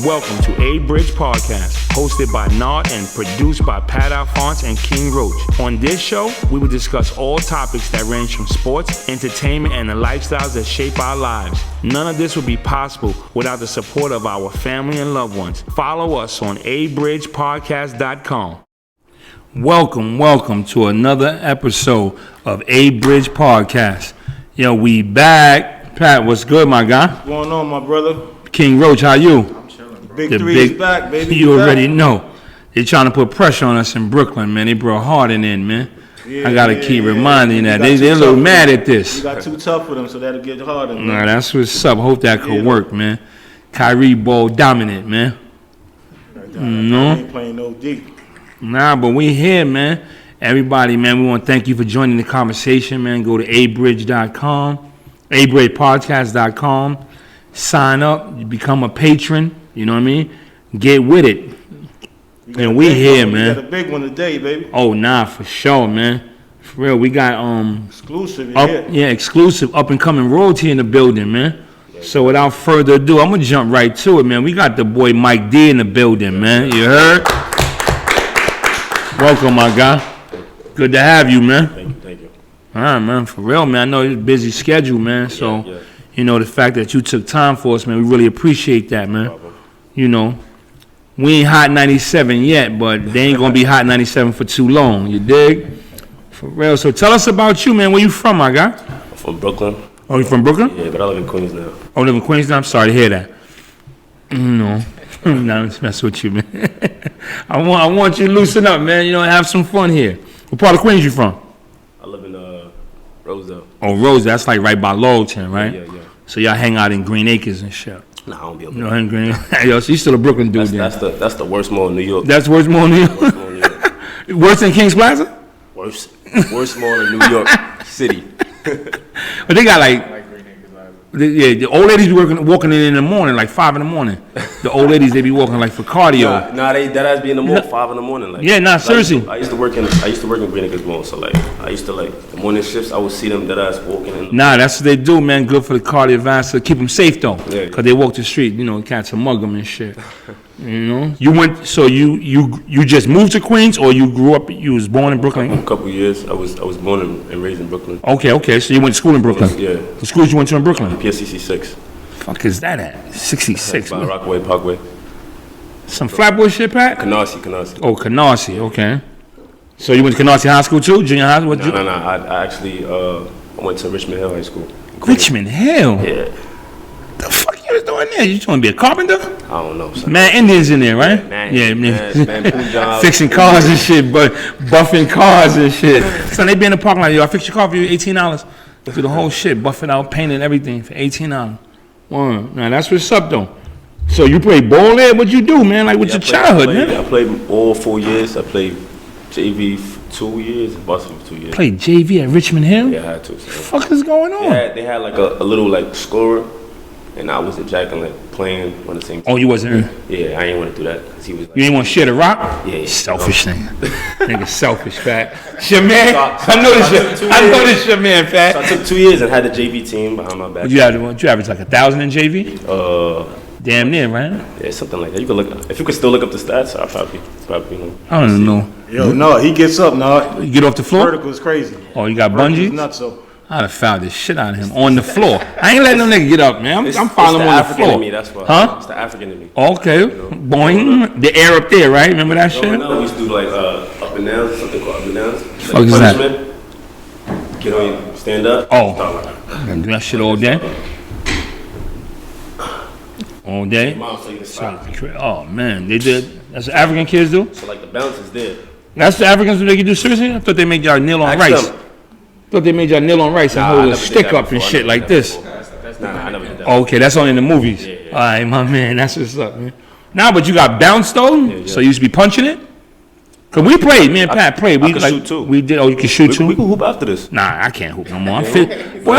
Welcome to A Bridge Podcast, hosted by Nard and produced by Alphonse and King Roach. On this show, we will discuss all topics that range from sports, entertainment, and the lifestyles that shape our lives. None of this would be possible without the support of our family and loved ones. Follow us on abridgepodcast.com. Welcome to another episode of A Bridge Podcast. Yo, we back. Pat, what's good, my guy? What's going on, my brother? King Roach, how you? Big Three is back, baby. You already know. They're trying to put pressure on us in Brooklyn, man. They brought Harden in, man. I got to keep reminding you that. They're a little mad at this. You got too tough for them, so that'll get Harden. Nah, that's what's up. Hope that could work, man. Kyrie ball dominant, man. No? Ain't playing no deep. Nah, but we here, man. Everybody, man, we want to thank you for joining the conversation, man. Go to abridge.com, abridgepodcast.com. Sign up. You become a patron. You know what I mean? Get with it. And we here, man. We got a big one today, baby. Oh, nah, for sure, man. For real, we got exclusive exclusive up and coming royalty in the building, man. So without further ado, I'm gonna jump right to it, man. We got the boy Mike D in the building, man. You heard? Welcome, my guy. Good to have you, man. Thank you. All right, man. For real, man. I know it's a busy schedule, man. So, you know, the fact that you took time for us, man, we really appreciate that, man. You know, we ain't hot 97 yet, but they ain't gonna be hot 97 for too long. You dig? For real. So tell us about you, man. Where you from, my guy? I'm from Brooklyn. Oh, you from Brooklyn? Yeah, but I live in Queens now. Oh, live in Queens now? I'm sorry to hear that. No. Nah, let's mess with you, man. I want you to loosen up, man. You know, have some fun here. What part of Queens you from? I live in Rosedale. Oh, Rosedale. That's like right by Lowellton, right? Yeah. So y'all hang out in Green Acres and shit. Nah, I don't be up there. No, in Green. Yo, so you still a Brooklyn dude, then? That's the worst mall in New York. That's worst mall in New York? Worse than Kings Plaza? Worst mall in New York City. But they got the old ladies be walking in the morning, like 5 in the morning. The old ladies, they be walking like for cardio. Nah, they has be in the mall 5 in the morning. Like, seriously. I used to work in Green Acres Mall, so like I used to the morning shifts. I would see them that ass walking in. Nah, that's what they do, man. Good for the cardiovascular. Keep them safe though, yeah. Cause they walk the street, you know, cats will mug them and shit. You know, you just moved to Queens, or you grew up? You was born in Brooklyn? A couple years. I was born and raised in Brooklyn. Okay. So you went to school in Brooklyn? Yeah. The schools you went to in Brooklyn? PSCC 6. Fuck is that at? 66. By Rockaway Parkway. Some Flatbush shit, Pat? Canarsie. Oh, Canarsie. Okay. So you went to Canarsie High School too? Junior high? No. I actually went to Richmond Hill High School. Richmond Hill? Yeah. The fuck you was doing there? You trying to be a carpenter? I don't know. Son. Man, Indians in there, right? Man, fixing cars and shit, but buffing cars and shit. So they be in the parking lot. Yo, I fix your car for you, $18. Do the whole shit, buff it out, paint it, everything for $18. Now that's what's up though. So you play ball there? What'd you do, man? Like with your childhood, man? I played all 4 years. I played JV for 2 years and varsity for 2 years. Played JV at Richmond Hill? Yeah, I had to. So. What the fuck is going on? They had like a little like scorer. And I was at Jack and playing on the same team. Oh, you wasn't? Yeah, I didn't want to do that. Cause he was you didn't want to share the rock? Yeah. Selfish nigga. Nigga selfish, fat. Your man? I know this your man, fat. So I took 2 years and had the JV team behind my back. You average like 1,000 in JV? Damn near, right? Yeah, something like that. You could look. If you could still look up the stats, I'll probably I don't know. Yo, no, he gets up now. You get off the floor? Vertical is crazy. Oh, you got bungees? Nuts, so. I'd have fouled the shit out of him on the floor. I ain't letting no nigga get up, man. I'm following him on the floor. In me, that's why. Huh? It's the African in me. Okay. Boing. The air up there, right? Remember that shit? No, we used to do like up and down, something called up and down. Fuck is that? Get on, stand up. Oh. Do that shit all day? All day? Oh, man. They did. That's what African kids do? So like the bounce is there. That's the Africans do? They can do seriously? I thought they made y'all kneel on rice. Thought they made y'all kneel on rice and hold a stick up and shit like this. Nah, I never did that. Okay, that's only in the movies. Yeah. All right, my man, that's what's up, man. Nah, but you got bounce though, so you used to be punching it. Cause we played, me and Pat played. I could shoot too. We did. Oh, you can shoot too. We can hoop after this. Nah, I can't hoop no more. I'm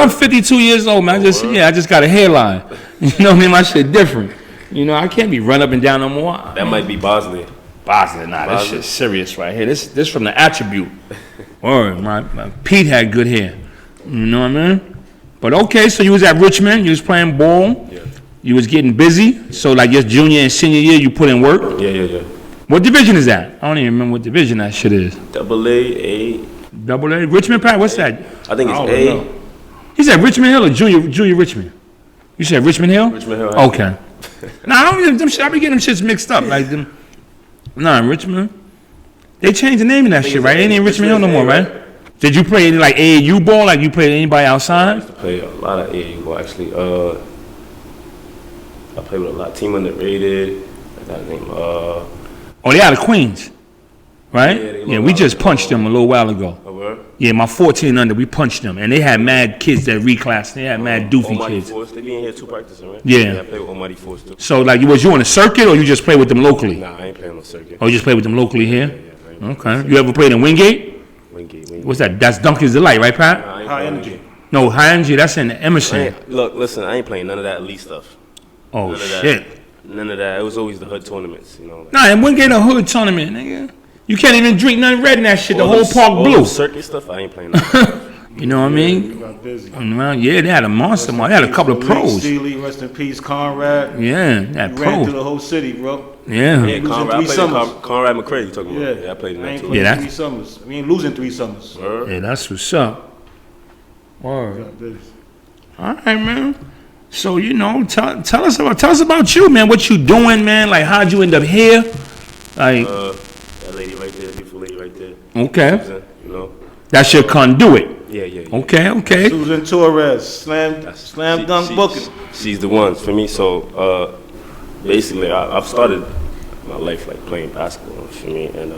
52 years old, man. I just got a hairline. You know what I mean? My shit different. You know, I can't be run up and down no more. That might be Bosley. Nah, this shit's serious right here. This from the attribute. Word, my Pete had good hair. You know what I mean? But okay, so you was at Richmond. You was playing ball. Yeah. You was getting busy, so like your junior and senior year, you put in work. Yeah. What division is that? I don't even remember what division that shit is. AA. Double A, Richmond, Pat. What's that? I think it's A. He said Richmond Hill or Junior Richmond. You said Richmond Hill. Richmond Hill. Okay. Nah, I don't even. I be getting them shits mixed up like them. Nah, Richmond. They changed the name of that shit, right? Ain't in Richmond Hill no more, right? Did you play like AAU ball? Like you played anybody outside? I used to play a lot of AAU ball actually. I played with a lot. Team Underrated. That name. Oh, they out of Queens, right? Yeah, we just punched them a little while ago. Yeah, my 14 under, we punched them, and they had mad kids that reclassed. They had mad doofy kids. Force. They be in here too practicing, right? Yeah. I play with Almighty Force too. So like, was you on the circuit or you just play with them locally? Nah, I ain't playing on the circuit. Oh, you just play with them locally here? Yeah. Okay. You ever played in Wingate? Wingate. What's that? That's Duncan's Delight, right, Pat? Nah, High energy. No, high energy. That's in Emerson. Look, listen, I ain't playing none of that elite stuff. Oh None of that. shit. None of that. It was always the hood tournaments, you know. Nah, and Wingate a hood tournament, nigga. You can't even drink nothing red in that shit. The All whole them- park all blue. them circuit stuff, I ain't playing that. You know what I mean? You got busy. Well, yeah, they had a monster. They had a couple of pros. Steely, rest in peace, Conrad. Yeah, that You ran through pros. the whole city, bro. Yeah. Yeah, Conrad. I three played summers. in Conrad McCray. You talking about? Yeah. Yeah, I played in I that ain't too. played Yeah, 3 summers. We ain't losing 3 summers. Yeah, that's what's up. Word. Got busy. All right, man. So tell us about you, man. What you doing, man? Like, how'd you end up here? Like, That lady right there, beautiful lady right there. okay, You know. that's your conduit. Yeah. Okay. Susan Torres, slam dunk booking. She's the one for me. So basically, I've started my life like playing basketball for me, and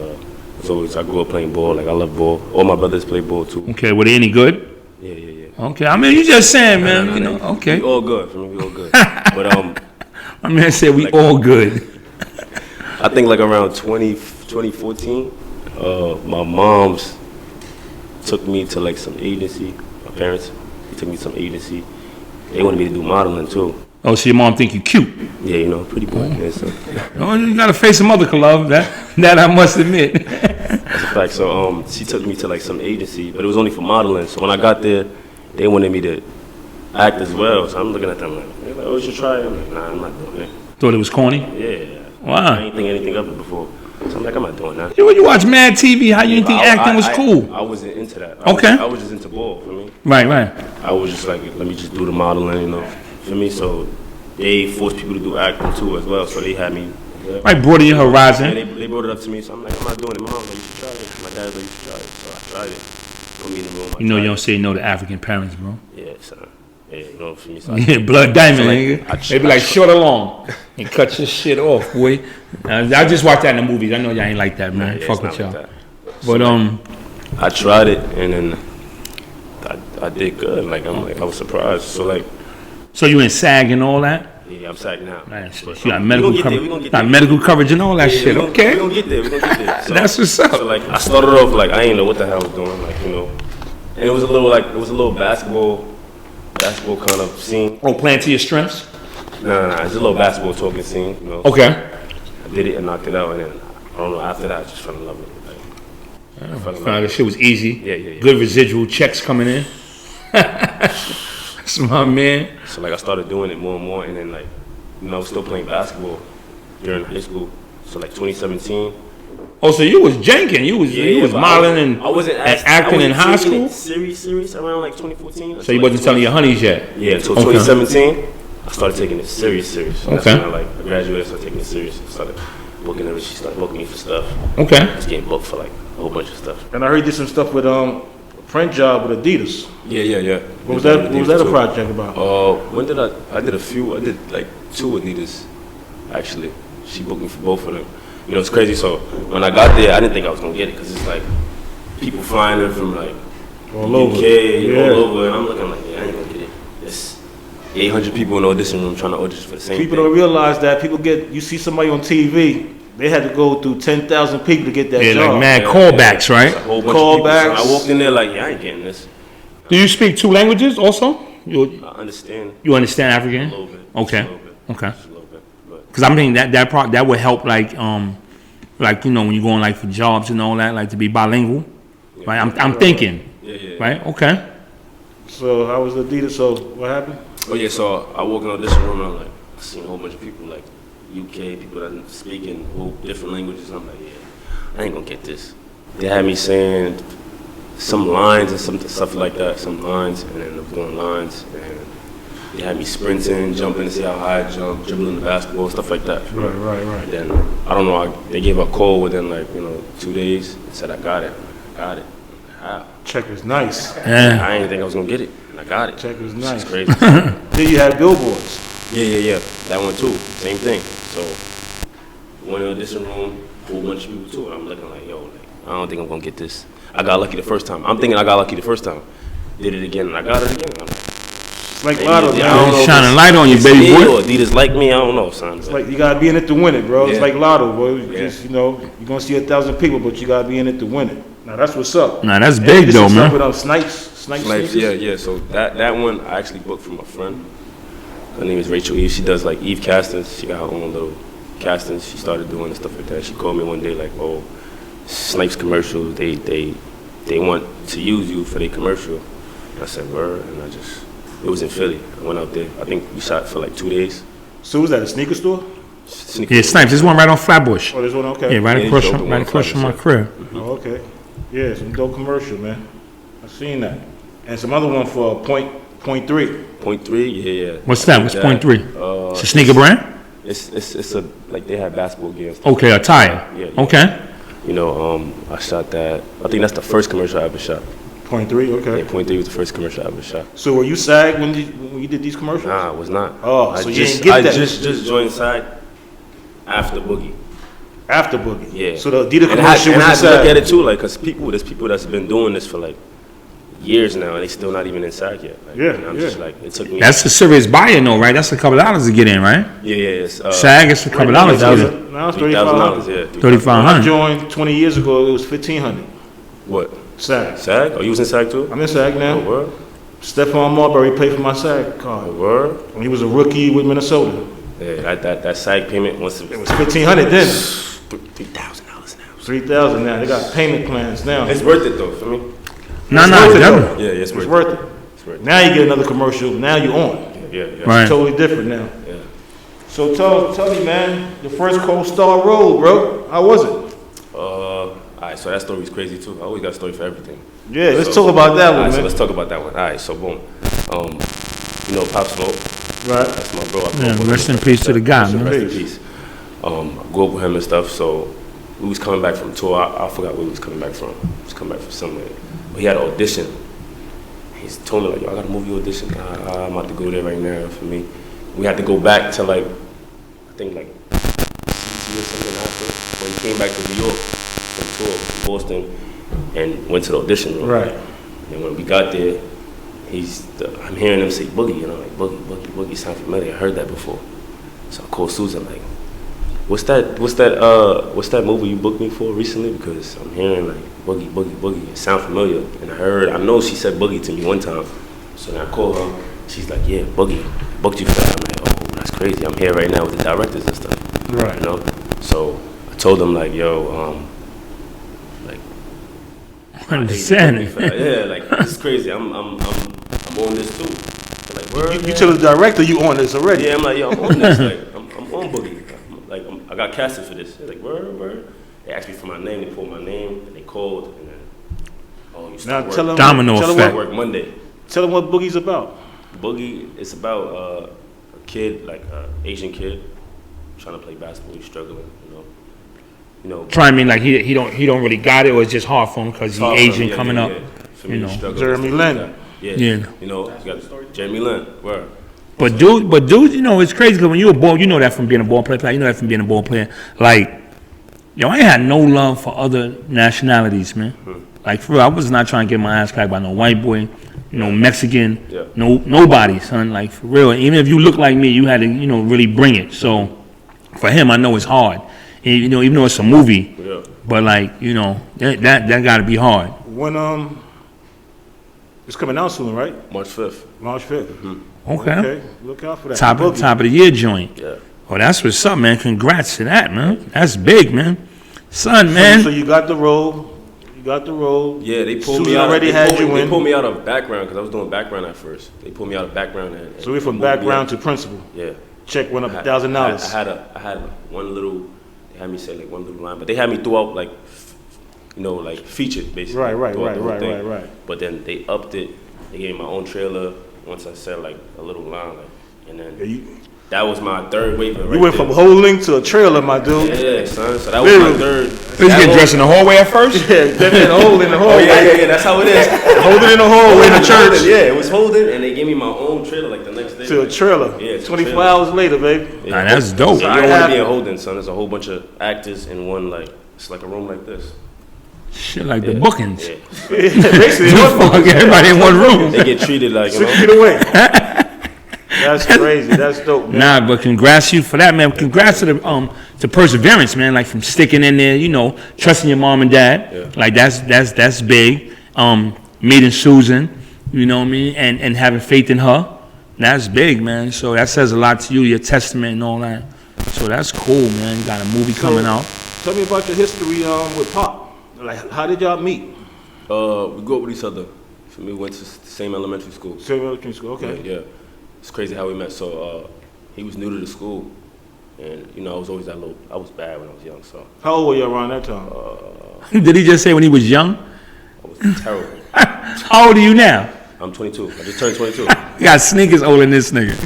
so I grew up playing ball. Like I love ball. All my brothers play ball too. Okay, were they any good? Yeah. Okay, I mean, you just saying, man. Okay. We all good for me. We all good. But My man said we all good. I think like around 2014, my mom's took me to like some agency. My parents, they took me to some agency. They wanted me to do modeling too. Oh, so your mom think you cute? Yeah, you know, pretty boy. Yeah, so Oh, you gotta face some other love. That I must admit. that's a fact. So she took me to like some agency, but it was only for modeling. So when I got there, they wanted me to act as well. So I'm looking at them like, oh, you should try it. I'm like, nah, I'm not doing it. Thought it was corny. Yeah. Wow. I ain't think anything of it before. So I'm like, I'm not doing that. You watch Mad TV. How you didn't think acting was cool? I wasn't into that. Okay. I was just into ball for me. Right. I was just like, let me just do the modeling, you know, for me. So they forced people to do acting too as well. So they had me. Right, broaden your Yeah, horizon. they brought it up to me. So I'm like, I'm not doing it. My mom's like, you should try it. My dad's like, you should try it. So I tried it. Put me in the room. You know you don't say no to African parents, bro. Yeah, son. Yeah, you know, for me. So Yeah, blood diamond, So, like, nigga. They be like short or long and cut your shit off, boy. I just watch that in the movies. I know y'all ain't like that, man. yeah, Fuck it's with not y'all. like that. But I tried it and then I did good. Like I was surprised. So like, so you in SAG and all that? yeah, I'm sacked now. Man, shit, But, you got we medical gonna get there, coverage. we gonna get Got there. medical coverage and all that Yeah, shit. we Okay. gonna get there. We gonna get there. So, That's what's up. So like, I started off like I didn't know what the hell I was doing. Like and it was a little basketball kind of scene. Oh, playing to your strengths? No, it's a little basketball talking scene. You know. Okay. I did it and knocked it out, and then I don't know. After that, I just fell in love with it. Like, I fell in love. That shit was easy. Yeah. Good residual checks coming in. That's my man. So like I started doing it more and more, and then like, you know, I was still playing basketball during high school. So like 2017. Oh, so you was janking. You was but modeling and I wasn't acting in high school? Serious around like 2014. So you wasn't telling your honeys yet? Yeah, until Okay. 2017, I started taking it serious. That's Okay. when I graduated, started taking it serious. I started booking her. She started booking me for stuff. Okay. I was getting booked for like a whole bunch of stuff. And I heard you did some stuff with a print job with Adidas. Yeah. What was that a project about? When did I did a few. I did like 2 Adidas, actually. She booked me for both of them. You know, it's crazy. So when I got there, I didn't think I was gonna get it because it's like people flying in from like All over. UK, Yeah. all over, and I'm looking like, yeah, I ain't gonna get it. It's 800 people in the audition room trying to audition for the same People thing. don't realize that you see somebody on TV, they had to go through 10,000 people to get that Yeah, job. like mad callbacks, It's right? a whole bunch Callbacks. of people. So I walked in there like, yeah, I ain't getting this. Do you speak 2 languages also? You I understand understand a African? little bit. Okay. Just a little bit. Okay. Just a little bit. But Because I'm thinking that would help like you know when you're going like for jobs and all that, like to be bilingual. Right? I'm thinking. yeah. Right? Okay. So how was Adidas? So what happened? Oh yeah, so I walk in the audition room and I'm like, I seen a whole bunch of people like UK, people that speak in whole different languages. I'm like, yeah, I ain't gonna get this. They had me saying some lines and some stuff like that, some lines, and then I'm doing lines, and they had me sprinting, jumping to see how high I jump, dribbling the basketball, stuff like that. Right. And then, I don't know, they gave a call within 2 days and said, I got it. How? Check was nice. Yeah. I didn't think I was gonna get it, and I got it. Check was nice. It's crazy. Then you had billboards. Yeah. That one too. Same thing. So, went in the audition room, a whole bunch of people too. I'm looking like, yo, I don't think I'm gonna get this. I got lucky the first time. I'm thinking I got lucky the first time. Did it again, and I got it again. I'm like, It's like lotto, man. I don't know Shining light on you, baby boy. Or Adidas like me, I don't know, son. It's like you gotta be in it to win it, bro. It's Yeah. like lotto, bro. You Yeah. just, you're gonna see 1,000 people, but you gotta be in it to win it. Now that's what's up. Nah, that's And big this though, is man. With Snipes, Snipes, yeah. So that one I actually booked from a friend. Her name is Rachel Eve. She does like Eve castings. She got her own little castings. She started doing and stuff like that. She called me one day like, oh, Snipes commercials. They want to use you for their commercial. And I said, word, and it was in Philly. I went out there. I think we shot for like 2 days. So was that a sneaker store? Yeah, Snipes. There's one right on Flatbush. Oh, there's one. Okay. Yeah, right Yeah, across he's from, open right one across from my Friday, crib. Oh, okay. Yeah, some dope commercial, man. I seen that. And some other one for point 3. Point 3, yeah. What's that? What's point 3? It's a sneaker brand? It's a like they have basketball games. Okay, attire. Yeah. Okay. I shot that. I think that's the first commercial I ever shot. Point 3, okay. Yeah, Point 3 was the first commercial I ever shot. So were you SAG when you did these commercials? Nah, I was not. Oh, I so you didn't get that. I just joined SAG after Boogie. After Boogie. Yeah. So the Adidas And commercial I was had to look SAG. at it too, like, cause there's people that's been doing this for like years now, and they still not even in SAG yet. Like, Yeah, and I'm yeah. just like, it took me. That's a serious buy-in though, right? That's a couple dollars to get in, right? Yeah. It's, SAG is a couple dollars to get in. Now it's $3,000. $3,500. Yeah. When I $3,500. joined 20 years ago, it was $1,500. What? SAG. SAG? Oh, you was in SAG too? I'm in SAG Oh, now. word. Stephon Marbury paid for my SAG Oh, card word. when he was a rookie with Minnesota. Yeah, that SAG payment once It was $1,500 then. $3,000 now. $3,000 now. They got payment plans now. It's worth it though for me. No, worth it, definitely. Yeah, it's It's worth it. worth it. It's worth it. Now you get another commercial. Now you're on. Yeah. Right. Totally different now. Yeah. So tell me, man, the first co-star role, bro. How was it? Alright, so that story's crazy too. I always got a story for everything. Yeah, let's talk about that one, Alright, so man. let's talk about that one. Alright, so boom. Pop Smoke. Right. That's my bro. I grew Yeah, up with rest him. in peace to the guy, man. Rest in peace. I grew up with him and stuff, so we was coming back from tour. I forgot where we was coming back from. We was coming back from somewhere. But he had an audition. He told me, like, yo, I got a movie audition. I'm about to go there right now for me. We had to go back to, like, I think, like, CT or something after. When he came back to New York from tour, from Boston, and went to the audition room. Right. And when we got there, I'm hearing him say Boogie, like Boogie sound familiar. I heard that before. So I called Susan like, what's that movie you booked me for recently? Because I'm hearing like Boogie. It sound familiar. And I know she said Boogie to me one time. So then I called her. She's like, yeah, Boogie, booked you for that. I'm like, oh, that's crazy. I'm here right now with the directors and stuff. Right. You know. So I told them like, yo, Understand. yeah, like it's crazy. I'm on this too. Like, You tell the director you on this already. yeah, I'm like, yo, I'm on this. Like, I'm on Boogie. I got casted for this. They're like, word. They asked me for my name. They pulled my name and they called. And then, you start Now work. tell them. Domino tell them effect. what, Work Monday. tell them what Boogie's about. Boogie, it's about a kid, like an Asian kid, trying to play basketball. He's struggling, you know. Try me like he don't really got it, or it's just hard for him because he's Asian Yeah, coming up. For me, you know. struggle, Jeremy stuff like Lin. that. Yeah. Yeah. You know, you got Jeremy Lin. Word. But dude, you know, it's crazy because when you're a ball, you know that from being a ball player. You know that from being a ball player. Like, yo, I ain't had no love for other nationalities, man. Like, for real, I was not trying to get my ass cracked by no white boy, no Mexican, Yeah. nobody, son. Like, for real. Even if you look like me, you had to, you know, really bring it. So, for him, I know it's hard. And, you know, even though it's a movie, Yeah. but like, you know, that got to be hard. When it's coming out soon, right? March 5th. March 5th. Okay. Okay, look out for that. Top Boogie. of the year joint. Yeah. Oh, that's what's up, man. Congrats to that, man. That's big, man. Son, man. So you got the role. You got the role. Yeah, they pulled Susan me out. already had you They in. pulled me out of background because I was doing background at first. They pulled me out of background. And So we're from moved me background up. to principal. Yeah. check went up $1,000. I had one little. They had me say like one little line, but they had me throughout like, like featured basically. Right. But then they upped it. They gave me my own trailer once I said like a little line, like, and then that was my third wave. You went from holding to a trailer, my dude. Yeah, son. So that was my third. You get dressed in the hallway at first? Yeah, then hold in the hallway. Oh yeah. That's how it is. Holding in the hallway in the church. Yeah, it was holding, and they gave me my own trailer like the next day. To a trailer. Yeah, 24 hours later, baby. Yeah. Nah, that's dope. So you don't want to be in holding, son. There's a whole bunch of actors in one, like, it's like a room like this. Shit, like the bookings. Yeah. Basically, everybody in one room. They get treated like, 6 feet away. That's crazy. That's dope, man. Nah, but congrats you for that, man. Congrats to perseverance, man. Like from sticking in there, trusting your mom and dad. Yeah. Like that's big. Meeting Susan, you know what I mean, and having faith in her. That's big, man. So that says a lot to you, your testament and all that. So that's cool, man. You got a movie coming out. Tell me about your history with Pop. Like, how did y'all meet? We grew up with each other. So we went to the same elementary school. Same elementary school, okay. Yeah. It's crazy how we met. So he was new to the school, and I was always I was bad when I was young. So how old were you around that time? Did he just say when he was young? I was terrible. How old are you now? I'm 22. I just turned 22. You got sneakers older than this nigga.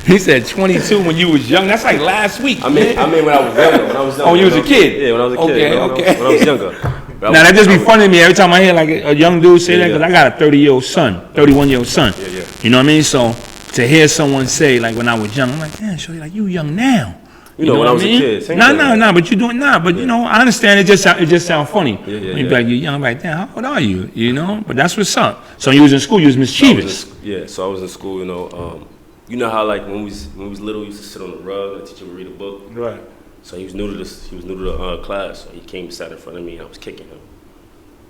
He said 22 when you was young. That's like last week. I mean when I was younger. Oh, you was a kid? Yeah, when I was a kid. Okay. When I was younger. Now that just be funny to me every time I hear like a young dude say that, because I got a 31-year-old son. Yeah. You know what I mean? So to hear someone say like when I was young, I'm like, damn, shorty, like you young now. You know when I was a kid. No, but you doing but I understand. It just sound funny. Yeah. When you be like, you young, I'm like, damn, how old are you? But that's what's up. So you was in school, you was mischievous. So I was in school. You know how like when we was little, we used to sit on the rug and the teacher would read a book. Right. So he was new to this. He was new to the class. So he came, sat in front of me, and I was kicking him.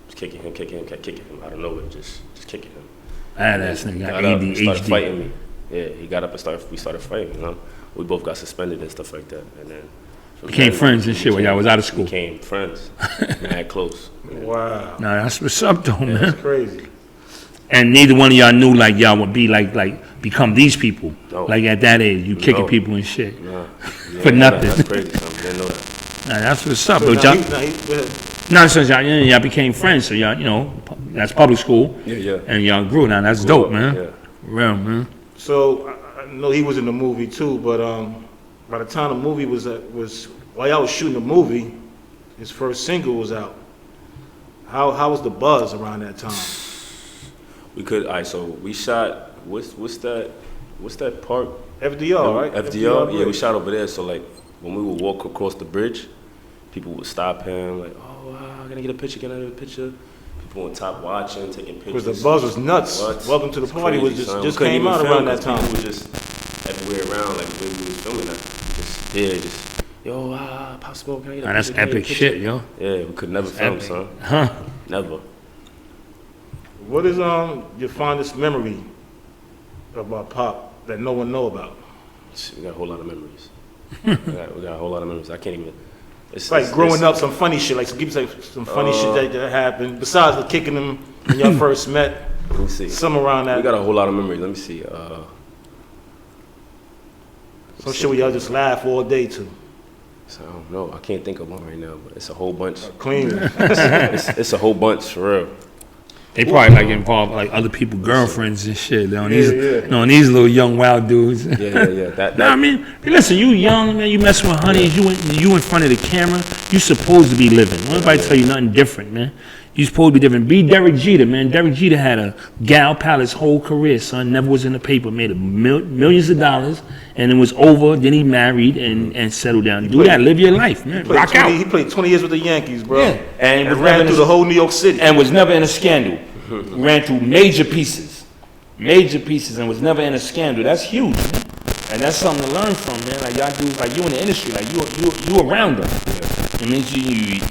Kept kicking him out of nowhere, just kicking him. That nigga got ADHD. Started ADHD. fighting me. Yeah, he got up and we started fighting. We both got suspended and stuff like that, and then became friends and shit when y'all was out of school. Became friends, mad close. Wow. Nah, that's what's up though, man. That's crazy. And neither one of y'all knew like y'all would be like become these people. No. Like at that age, you kicking people and shit. Nah. For nothing. That's crazy. Son. Didn't know that. Nah, that's what's up. So But y'all became friends, so y'all, that's public school. Yeah. And y'all grew. Now that's dope, man. Yeah. Real, man. So I know he was in the movie too, but by the time the movie was while y'all was shooting the movie, his first single was out. How was the buzz around that time? So we shot. What's that park? FDR, right? FDR. Yeah, we shot over there. So like when we would walk across the bridge, people would stop him like, "Oh, wow, can I get a picture? Can I get a picture?" People on top watching, taking pictures. Because the buzz was nuts. What? Welcome to the Party crazy, was son. just came out around that time. People were just everywhere around, like the way we was filming that. Just yo, Pop Smoke, can I get a That's picture? Can I get a epic picture? shit, yo. Yeah, we could never film, epic. son. Huh? Never. What is your fondest memory about Pop that no one know about? We got a whole lot of memories. we got a whole lot of memories. I can't even. It's like growing up, some funny shit. Like some funny shit that happened. Besides the kicking them when y'all first met. Let me see. Some around that. We got a whole lot of memories. Let me see. Some shit where y'all just laugh all day to. So, I don't know. I can't think of one right now, but it's a whole bunch. Clean. It's a whole bunch for real. They probably like involve like other people, girlfriends and shit. These little young wild dudes. Yeah. That. I mean, listen, you young man, you messing with honeys, you in front of the camera, you supposed to be living. Nobody tell you nothing different, man. You supposed to be different. Be Derek Jeter, man. Derek Jeter had a gal pal his whole career, son. Never was in the paper. Made millions of dollars, and it was over. Then he married and settled down. Do that. Live your life, man. Rock out. He played 20 years with the Yankees, bro. Yeah. And ran through the whole New York City. And was never in a scandal. Ran through major pieces, and was never in a scandal. That's huge, man. And that's something to learn from, man. Like y'all do, like you in the industry, like you around them. It means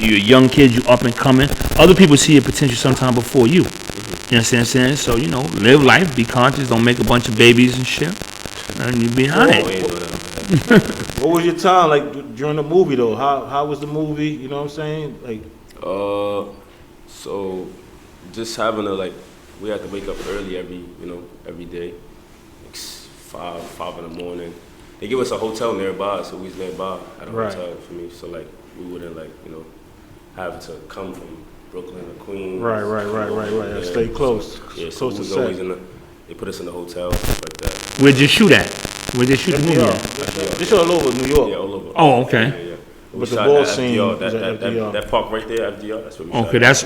you're a young kid, you up and coming. Other people see your potential sometime before you. You know what I'm saying? So, live life, be conscious, don't make a bunch of babies and shit. And you be all right. What was your time like during the movie though? How was the movie? You know what I'm saying? Like so just having we had to wake up early every day. Like 5 in the morning. they give us a hotel nearby, so we was nearby at a Right. hotel for me. So like we wouldn't like have to come from Brooklyn or Queens. Right. Yeah. Stay close. Yeah, so Close we to was set. always they put us in the hotel, stuff like that. Where'd you shoot at? Where'd they shoot the movie at? They shot all over New York. Yeah, all over. Oh, okay. Yeah. We But the shot ball at scene FDR, was at FDR. that park right there, FDR. That's what we shot. Okay, that's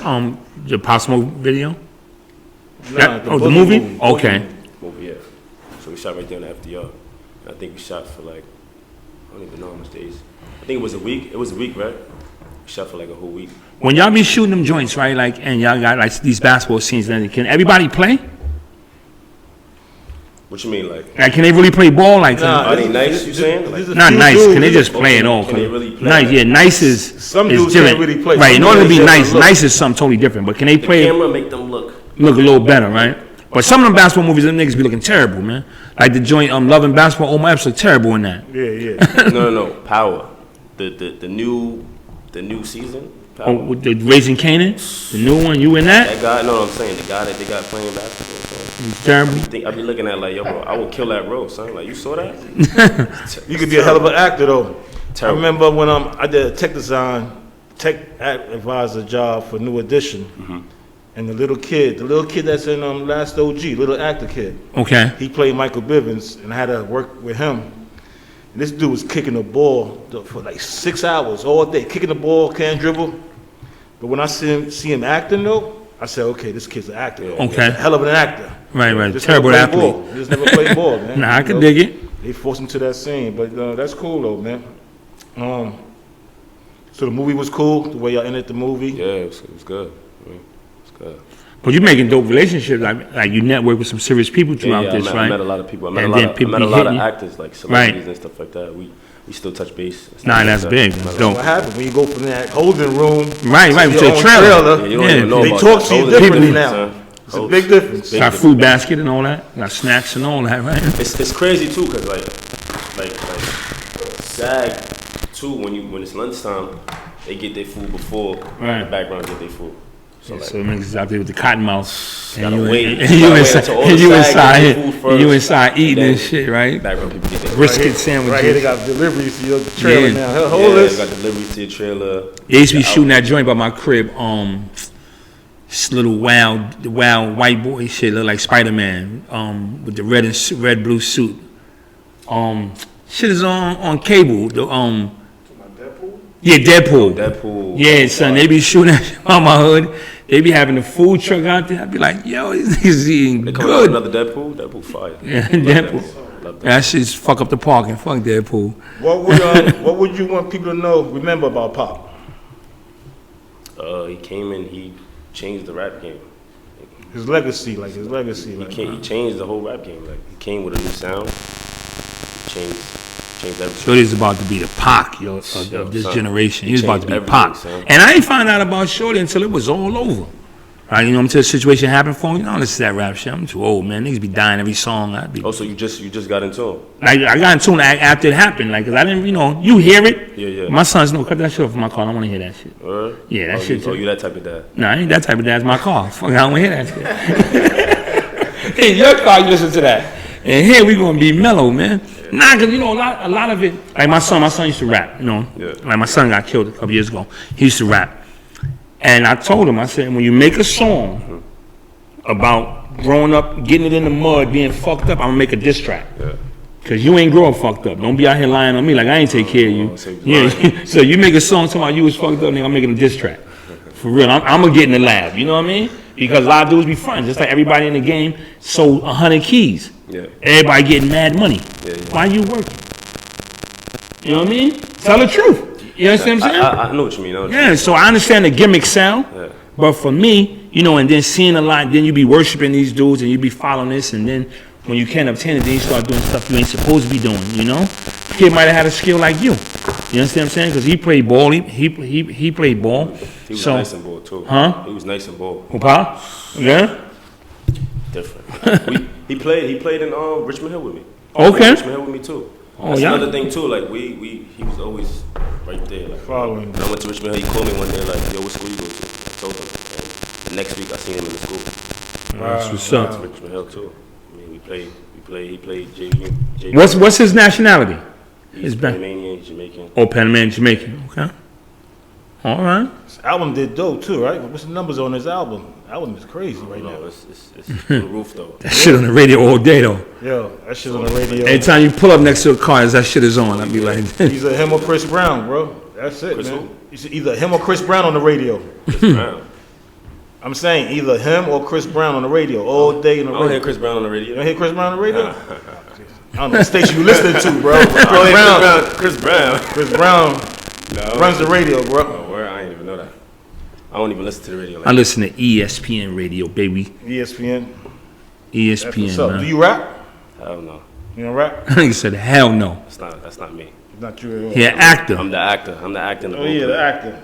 the Pop Smoke video? Nah, The Boogie movie? Okay. Movie, yeah. So we shot right there in the FDR. I think we shot for like, I don't even know how much days. I think it was a week. It was a week, right? We shot for like a whole week. When y'all be shooting them joints, right? Like, and y'all got like these basketball scenes, then can everybody play? What you mean, like? Like, can they really play ball? Like, Nah, Are they nice, you saying? Like, not nice. Can they just play it all? Can they really play? Nice, yeah. Nice is Some is dudes different. can't really play. Right. In Some order to dudes be just nice, look. nice is something totally different. But can they the play camera make them look. a little better, right? But some of them basketball movies, them niggas be looking terrible, man. Like the joint Love and Basketball. All my eps look terrible in that. Yeah. No. Power. The new season. Power. Oh, with the Raising Canaan, the new one. You in that? That guy. No, I'm saying the guy that they got playing basketball. So He's terrible. I be looking at like, yo, bro, I will kill that role, son. Like, you saw that? You could be a hell of an actor though. Terrible. I remember when I did a tech advisor job for New Edition, and the little kid that's in Last OG, little actor kid, Okay. he played Michael Bivins, and I had to work with him. And this dude was kicking the ball for like 6 hours all day, kicking the ball, can't dribble. But when I see him acting though, I said, okay, this kid's an actor. Yeah. Okay. He's a hell of an actor. Right. Just Terrible never played athlete. ball. He just never played ball, man. Nah, I can dig it. They forced him to that scene, but that's cool though, man. So the movie was cool. The way y'all ended the movie. Yeah, it was good. I mean, it was good. But you're making dope relationships. Like you network with some serious people throughout Yeah, this, I right? met a lot of people. I met And a then lot people of be hitting you. actors, like celebrities Right. and stuff like that. We still touch base. and stuff Nah, like that's that. big. Met That's a lot. dope. What happened when you go from that holding room Right, to to your a own trailer. Yeah, you don't Yeah, even know They about talk that. to you Those are differently big now. son. It's a big difference. Big Got food basket and all that. Got snacks and all that, right? It's crazy too, cause like SAG too. When it's lunchtime, they get their food before Right. the background get their food. So like, So niggas out there with the cotton mouth. gotta And wait. and Gotta you wait inside, until all and the you SAG inside, get their food and you first, inside eating then and shit, right? background people get their Brisket Right here they sandwiches. got deliveries to your trailer Yeah. now. Yeah, Hold they this. got deliveries to your trailer. They used to be shooting that joint by my crib. This little wild white boy shit look like Spider-Man. With the red blue suit. Shit is on cable. Yeah, Deadpool. Deadpool. Yeah, son, they be shooting that shit on my hood. They be having a food truck out there. I be like, yo, these niggas eating They coming out with good. another Deadpool. Deadpool fire. Yeah, Love Deadpool. Love That shit's fuck up the parking. Fuck Deadpool. What would you want people to remember about Pop? He came in. He changed the rap game. His legacy. He changed the whole rap game. Like he came with a new sound. He changed everything. Shorty is about to be the Pac, yo, of this son. generation. He He's about to changed be Pac. everything, son. And I ain't find out about Shorty until it was all over. Right, you know, until the situation happened for me. You know, listen to that rap shit. I'm too old, man. Niggas be dying every song. I'd be Oh, so you just got into him? like, I got into it after it happened. Like, cause I didn't, you know, you hear it. Yeah. My sons know, cut that shit off my car. I don't want to hear that shit. Yeah, that shit. You that type of dad? Nah, I ain't that type of dad. It's my car. Fuck, I don't want to hear that shit. In your car, you listen to that. And here we gonna be mellow, man. Nah, cause you know a lot of it. Like my son used to rap. You know, Yeah. like my son got killed a couple years ago. He used to rap, and I told him, I said, when you make a song about growing up, getting it in the mud, being fucked up, I'm gonna make a diss track. Yeah. Cause you ain't grow up fucked up. Don't be out here lying on me like I ain't take care of you. so Yeah. So you make a song talking about you was fucked up, nigga. I'm making a diss track. For real, I'm gonna get in the lab. You know what I mean? Because a lot of dudes be fronting, just like everybody in the game sold 100 keys. Yeah. Everybody getting mad money. Yeah. Why you working? You know what I mean? Tell the truth. You understand what I'm saying? I know what you mean. Yeah, so I understand the gimmick sound, Yeah. but for me, you know, and then seeing a lot, then you be worshiping these dudes and you be following this, and then when you can't obtain it, then you start doing stuff you ain't supposed to be doing, you know? Kid might have had a skill like you. You understand what I'm saying? Because he played ball, he played ball. He was So, nice and ball too. Huh? He was nice and ball. Pa? Yeah? Different. He played in Richmond Hill with me. Okay. Richmond Hill with me too. Oh, That's yeah. another thing too. Like he was always right there. Like, Following. when I went to Richmond Hill, he called me one day like, "Yo, what school you go to?" I told him. And the next week I seen him in the school. That's what's To up. Richmond Hill too. I mean, he played JV. What's his nationality? He's Panamanian, Jamaican. Oh, Panamanian, Jamaican. Okay. All right. This album did dope too, right? What's the numbers on this album? Album is crazy right now. It's on the roof though. That shit on the radio all day though. Yo, that shit's on the radio. Anytime you pull up next to a car, that shit is on. I'd be like, Either him or Chris Brown, bro. That's it, Chris man. who? It's either him or Chris Brown on the radio. Chris Brown. I'm saying either him or Chris Brown on the radio all day in the I don't radio. hear Chris Brown on the You radio. don't hear Chris Brown on the radio? I don't know what station you listening to, bro. Chris Brown. Chris Brown runs the radio, bro. Oh, where? I ain't even know that. I don't even listen to the radio. Like I listen to ESPN radio, baby. ESPN. That's ESPN, what's up. man. Do you rap? hell no. You don't rap? He said, hell no. That's not me. Not you at all. He an actor. I'm the actor. I'm the actor. And the Oh ball yeah, the player. actor.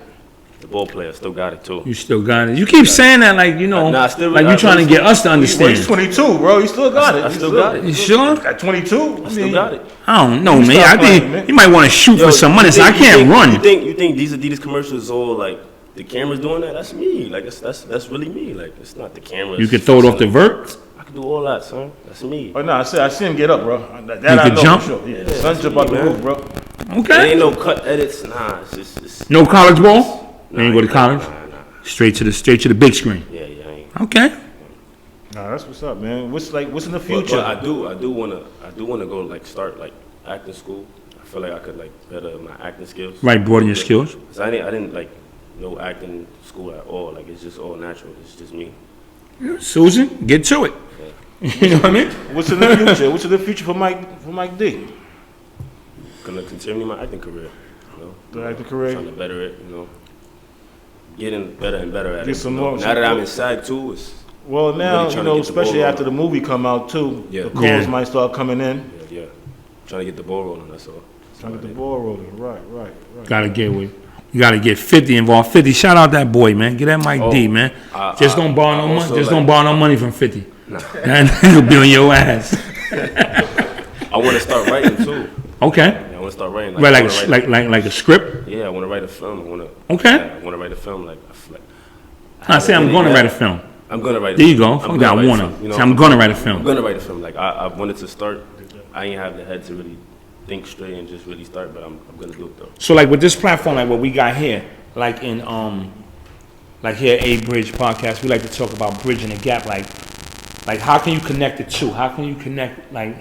The ball player still got it too. You still got it. You keep saying that like, you know, Nah, still- like you trying to get us to Well, he's understand. 22, bro. He still got it. I He still got it. You sure? At 22? I still got it. I don't know, You man. stop I think playing, man. you might want to shoot for some money. So I can't run. You think these Adidas commercials all like the cameras doing that? That's me. Like that's really me. Like it's not the cameras. You can throw it off the vert. I can do all that, son. That's me. Oh, no, I see him get up, bro. That You I can know jump? for sure. Yeah, Yeah, son that's jump me, out the man. roof, bro. There Okay. ain't no cut edits. Nah, it's No college ball. You ain't go to nah, college. Nah. Straight to the big screen. Yeah, I ain't. Okay. Nah, that's what's up, man. What's in the But future? I do wanna go like start like acting school. I feel like I could like better my acting skills. Right, broaden your skills. 'Cause I didn't like no acting school at all. Like it's just all natural. It's just me. Susan, get to it. You know what I mean? What's in the future? What's in the future for Mike D? Gonna continue my acting career. You know, The acting career? trying to better it. You know, getting better and better at Get it. some you know. more- Now that I'm in SAG too, it's Well, now, really trying to get the ball especially rolling. after the movie come out, too, Yeah. the calls Yeah. might start coming in. yeah. Trying to get the ball rolling. That's all. Trying to get the ball rolling. Right. Gotta get with. You gotta get 50 involved. 50, shout out that boy, man. Get that Mike D, man. Just don't borrow no money. also Just like- don't borrow no money from 50. That nigga be on your ass. I want to start writing too. Okay. Yeah, I want to start writing. Right, I wanna write like a script. Yeah, I want to write a film. Okay. I want to write a film. Like, I feel like I say I'm gonna write a film. I'm gonna write. There you go. I'm I got gonna write a Warner. film, you know? Say I'm gonna write a film. I'm gonna write a film. Like I wanted to start. I ain't have the head to really think straight and just really start, but I'm gonna do it though. So like with this platform, like what we got here, like in like here A Bridge podcast, we like to talk about bridging the gap. Like how can you connect the two? How can you connect? Like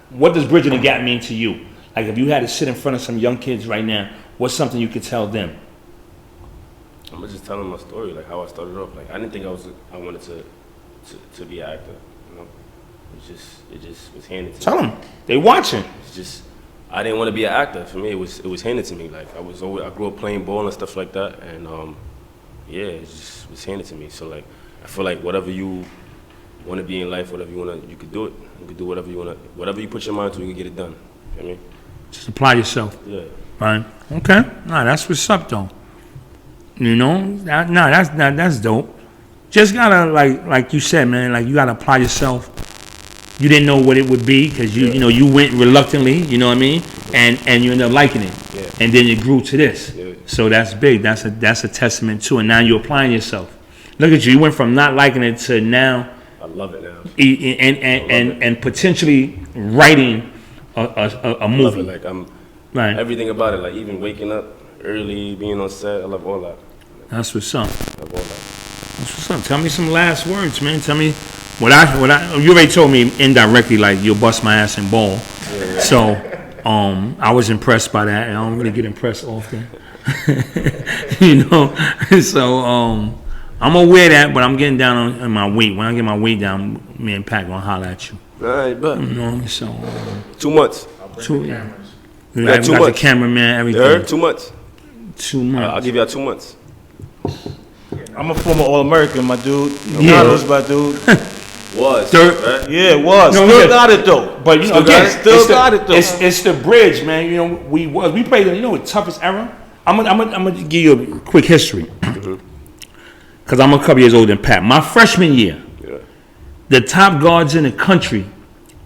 what does bridging the gap mean to you? Like if you had to sit in front of some young kids right now, what's something you could tell them? I'm just telling my story, like how I started off. Like I didn't think I wanted to be an actor. You know, it just was handed to me. Tell them they watching. It's just I didn't want to be an actor. For me, it was handed to me. Like I grew up playing ball and stuff like that, and yeah, it just was handed to me. So like I feel like whatever you want to be in life, whatever you could do it. You could do whatever you want to, whatever you put your mind to, you can get it done. You know what I mean? Just apply yourself. Yeah. Right. Okay. Nah, that's what's up though. You know, that's dope. Just gotta like you said, man. Like you gotta apply yourself. You didn't know what it would be because you went reluctantly. You know what I mean? And you ended up liking it. Yeah. And then it grew to this. Yeah. So that's big. That's a testament too. And now you're applying yourself. Look at you. You went from not liking it to now. I love it now. And potentially writing a I love movie. it. Like I'm Right. everything about it. Like even waking up early, being on set. I love all that. That's what's up. I love all that. That's what's up. Tell me some last words, man. Tell me what I you already told me indirectly, like you'll bust my ass and ball. Yeah. So I was impressed by that, and I don't really get impressed often. You know? So I'm gonna wear that, but I'm getting down on my weight. When I get my weight down, me and Pat gonna holler at you. All right, but You know what I mean? So 2 months. we Yeah, got 2 the months. cameraman, You heard? everything. 2 months. 2 months. I'll give y'all 2 months. I'm a former All-American, my dude. Yeah. Honors, my dude. Was. Third- Right? Yeah, it was. No, Still look. got it, though. But you know, Still got again, it. Still it's got the, it, though. It's the bridge, man. You know, we played. You know, the toughest era. I'm gonna give you a quick history, because I'm a couple years older than Pat. My freshman year, Yeah. the top guards in the country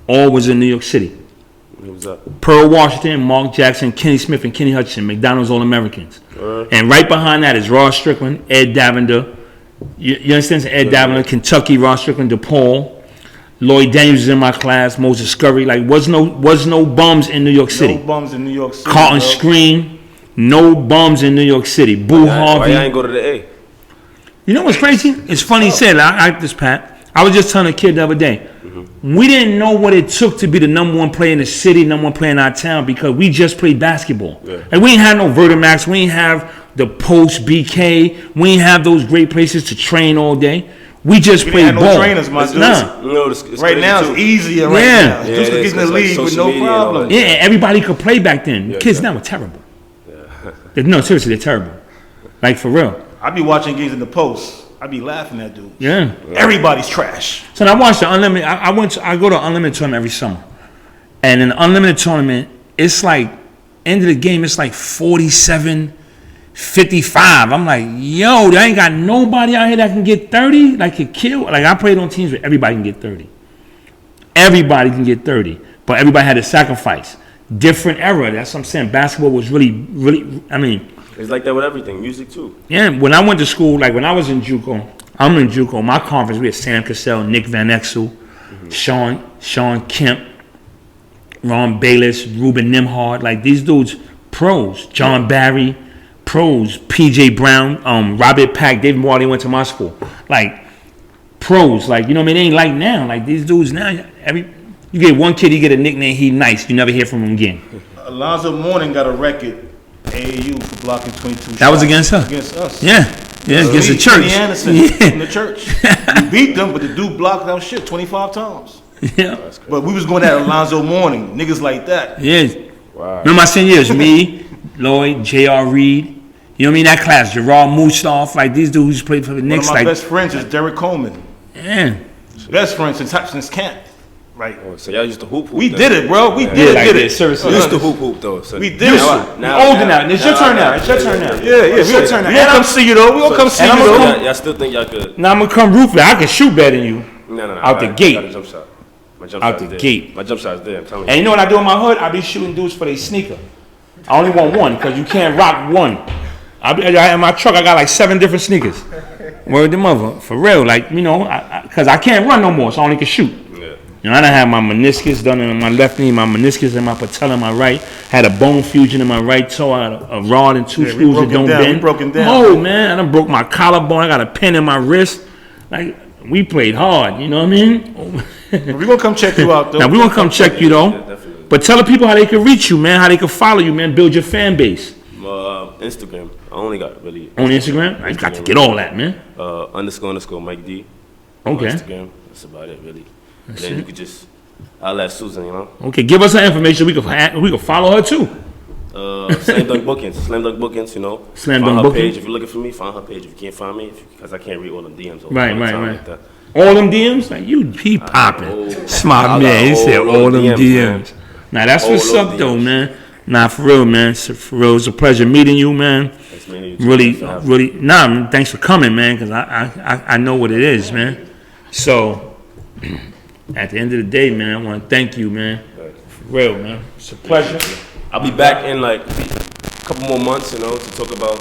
all was in New York City. What was up? Pearl Washington, Mark Jackson, Kenny Smith, and Kenny Hutchinson, McDonald's All-Americans. And right behind that is Ross Strickland, Ed Davender. You understand? Ed Davender, Kentucky, Ross Strickland, DePaul. Lloyd Daniels was in my class. Moses Scurry. Like, was no bums in New York City. No bums in New York City. Carlton bro. Scream. No bums in New York City. Boo Harvey. Why I ain't go to the A? You know what's crazy? It's funny you said. I this Pat. I was just telling a kid the other day. We didn't know what it took to be the number one player in the city, number one player in our town, because we just played basketball. Yeah. And we ain't had no Vertimax. We ain't have the Post BK. We ain't have those great places to train all day. We just We played didn't have ball. no trainers, my dude. Nah. No, it's Right now, too. it's easier right Yeah. now. Yeah, Dudes can get in the it's like league with social no media and all problem. that. Yeah, everybody could play back then. Yeah, Kids yeah. now are terrible. No, seriously, they're terrible. Like, for real. I be watching games in the post. I be laughing at dudes. Yeah. Everybody's trash. So I watched the Unlimited. I go to Unlimited tournament every summer. And in the Unlimited tournament, it's like, end of the game, it's like 47, 55. I'm like, yo, there ain't got nobody out here that can get 30, like can kill. Like, I played on teams where everybody can get 30. Everybody can get 30. But everybody had to sacrifice. Different era. That's what I'm saying. Basketball was really, I mean, It's like that with everything. Music too. yeah, when I went to school, like when I was in JUCO, I'm in JUCO, my conference, we had Sam Cassell, Nick Van Exel, Sean Kemp, Ron Bayless, Ruben Nimhard, like these dudes, pros. John Barry, pros. PJ Brown, Robert Pack, David Moore, they went to my school. Like, pros, like, you know what I mean? They ain't like now. Like, these dudes now, you get one kid, you get a nickname, he nice. You never hear from him again. Alonzo Mourning got a record, AAU, for blocking 22 shots. That was against her? Against us. Yeah, against the church. Kenny Anderson in the church. We beat them, but the dude blocked our shit 25 times. Yeah. But we was going at Alonzo Mourning, niggas like that. Yeah. Wow. Remember my senior years? Me, Lloyd, J.R. Reed. You know what I mean? That class. Gerard Mustoff. Like these dudes played for the One Knicks. of my Like, best friends is Derek Coleman. yeah. Best friend since camp. Right. Oh, so y'all used to hoop. We then. did it, bro. We Yeah, did like it. this, seriously. We used to hoop though. So We did it. You're older now. It's your turn now. It's your turn now. Yeah, It's your turn now. We gonna come see you though. We gonna come see you and I'm though. gonna Y'all still think y'all could? Now I'm going to come roof it. I can shoot better than you. No. Out the gate. I got a jump shot. My jump Out shot's the there. gate. My jump shot's there. I'm telling you. And you know what I do in my hood? I be shooting dudes for their sneaker. I only want one because you can't rock one. In my truck, I got like 7 different sneakers. Word the mother. For real. Like, you know, because I can't run no more, so I only can shoot. Yeah. You know, I done had my meniscus done in my left knee, my meniscus in my patella in my right. Had a bone fusion in my right toe. I had a rod and 2 we screws broke that it don't down. bend. We broke it down. Oh, man. I done broke my collarbone. I got a pin in my wrist. Like, we played hard. You know what I mean? We gonna come check you out though. Now, we gonna come check you, though. Yeah, definitely. But tell the people how they can reach you, man. How they can follow you, man. Build your fan base. Instagram. I only got really On Instagram? I got to get all that, man. _ Mike D. Okay. On Instagram. That's about it, really. And then you could just, I'll let Susan, you know. Okay, give us her information. We can follow her, too. Slam Dunk Bookings, you know. Slam Find Dunk her Bookings. page. If you're looking for me, find her page. If you can't find me, because I can't read all them DMs all Right. the time like that. All them DMs? Like, he popping. Smart I man. He got said all all them them DMs, DMs. Now, that's All what's them up, though, DMs. man. Nah, for real, man. So, for real, it's a pleasure meeting you, man. Thanks, man. You too. Thanks for having me. Really, man, thanks for coming, man, because I know what it is, man. So, at the end of the day, man, I want to thank you, man. For real, man. It's a pleasure. I'll be back in like a couple more months, you know, to talk about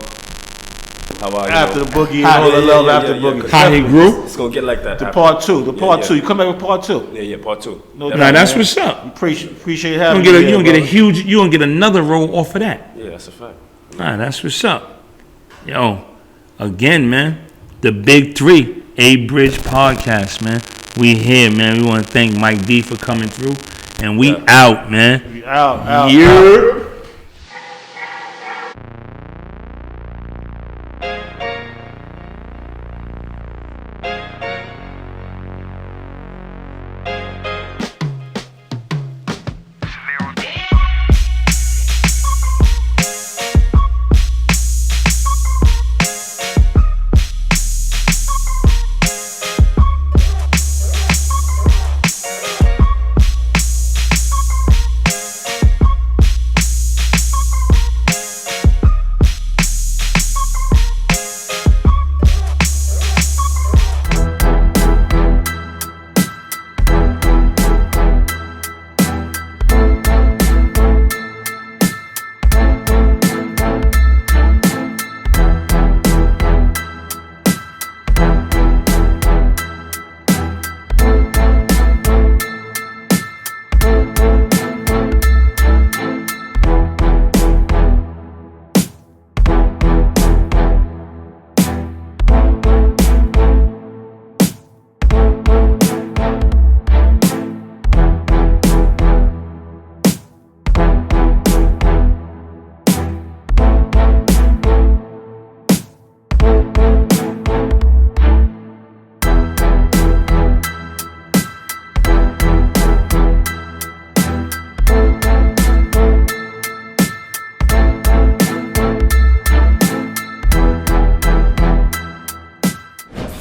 how I, After the boogie and How- all the love yeah, after yeah, boogie. yeah. How he grew. It's gonna get like that. The after. part 2. The part Yeah, 2. yeah. You come back with part 2. Yeah, part 2. No Now, doubt, that's man. what's up. Appreciate You having gonna me. get a here, huge, you gonna get another role off of that. Yeah, that's a fact. Nah, that's what's up. Yo, again, man, the Big 3 A Bridge podcast, man. We here, man. We want to thank Mike D for coming through, and we out, man. bro. Out. Yeah.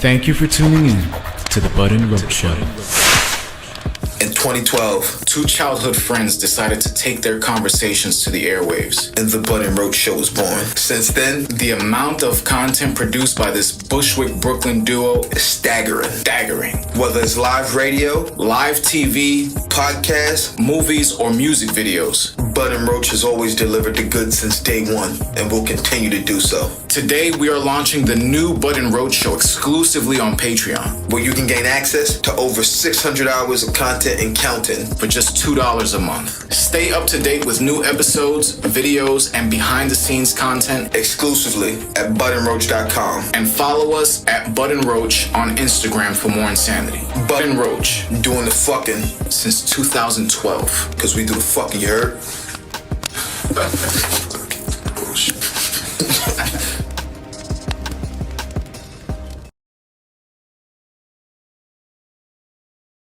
Thank you for tuning in to the Bud and Roach Show. In 2012, two childhood friends decided to take their conversations to the airwaves, and the Bud and Roach Show was born. Since then, the amount of content produced by this Bushwick Brooklyn duo is staggering. Whether it's live radio, live TV, podcasts, movies, or music videos, Bud and Roach has always delivered the goods since day one, and will continue to do so. Today, we are launching the new Bud and Roach Show exclusively on Patreon, where you can gain access to over 600 hours of content and counting for just $2 a month. Stay up to date with new episodes, videos, and behind-the-scenes content exclusively at budandroach.com. And follow us at Bud and Roach on Instagram for more insanity. Bud and Roach, doing the fucking since 2012. Because we do the fucking, you heard?